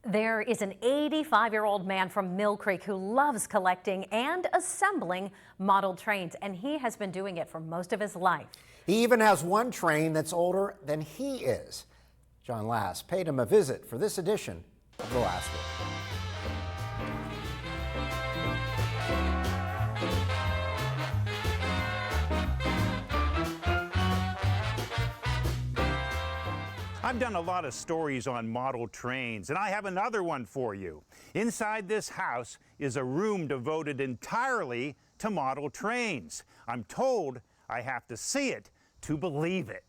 There is an 85-year-old man from Millcreek who loves collecting and assembling model trains, and he has been doing it for most of his life. He even has one train that's older than he is. John Last paid him a visit for this edition of The Last Word. I've done a lot of stories on model trains, and I have another one for you. Inside this house is a room devoted entirely to model trains. I'm told I have to see it to believe it.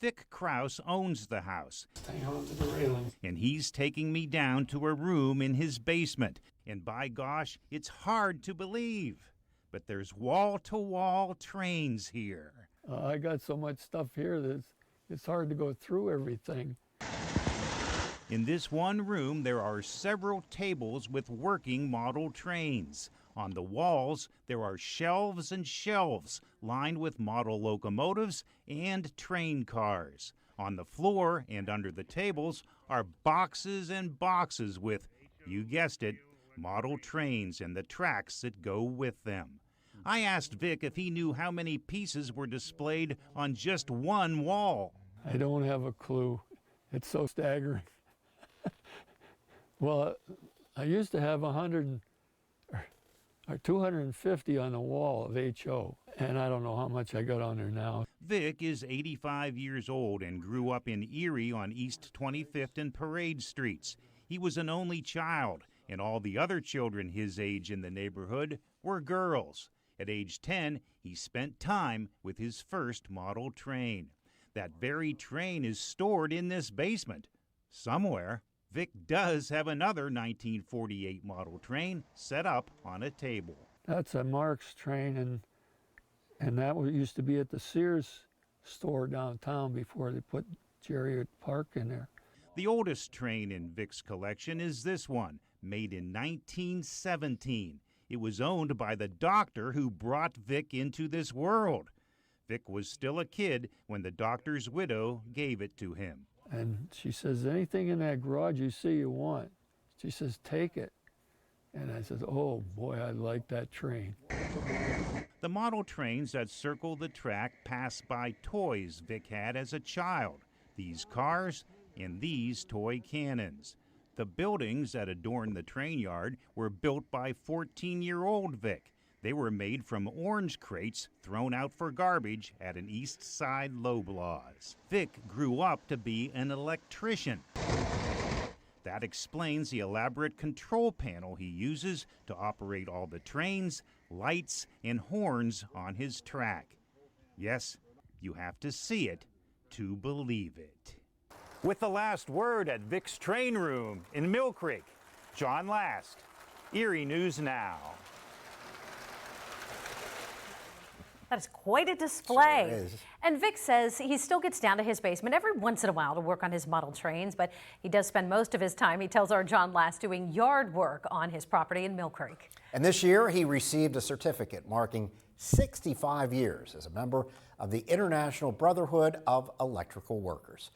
Vic Kraus owns the house, Hang on to the railing. and he's taking me down to a room in his basement. And by gosh, it's hard to believe. But there's wall-to-wall trains here. I got so much stuff here that it's hard to go through everything. In this one room, there are several tables with working model trains. On the walls, there are shelves and shelves lined with model locomotives and train cars. On the floor and under the tables are boxes and boxes with, you guessed it, model trains and the tracks that go with them. I asked Vic if he knew how many pieces were displayed on just one wall. I don't have a clue. It's so staggering. Well, I used to have 100 or 250 on the wall of HO, and I don't know how much I got on there now. Vic is 85 years old and grew up in Erie on East 25th and Parade Streets. He was an only child, and all the other children his age in the neighborhood were girls. At age 10, he spent time with his first model train. That very train is stored in this basement. Somewhere, Vic does have another 1948 model train set up on a table. That's a Marx train, and that used to be at the Sears store downtown before they put Jerry Park in there. The oldest train in Vic's collection is this one, made in 1917. It was owned by the doctor who brought Vic into this world. Vic was still a kid when the doctor's widow gave it to him. And she says, anything in that garage you see you want, she says, take it. And I said, oh boy, I like that train. The model trains that circle the track pass by toys Vic had as a child. These cars and these toy cannons. The buildings that adorn the train yard were built by 14-year-old Vic. They were made from orange crates thrown out for garbage at an East Side Loblaws. Vic grew up to be an electrician. That explains the elaborate control panel he uses to operate all the trains, lights, and horns on his track. Yes, you have to see it to believe it. With the last word at Vic's train room in Millcreek, John Last, Erie News Now. That is quite a display. Sure is. And Vic says he still gets down to his basement every once in a while to work on his model trains, but he does spend most of his time, he tells our John Last, doing yard work on his property in Millcreek. And this year, he received a certificate marking 65 years as a member of the International Brotherhood of Electrical Workers.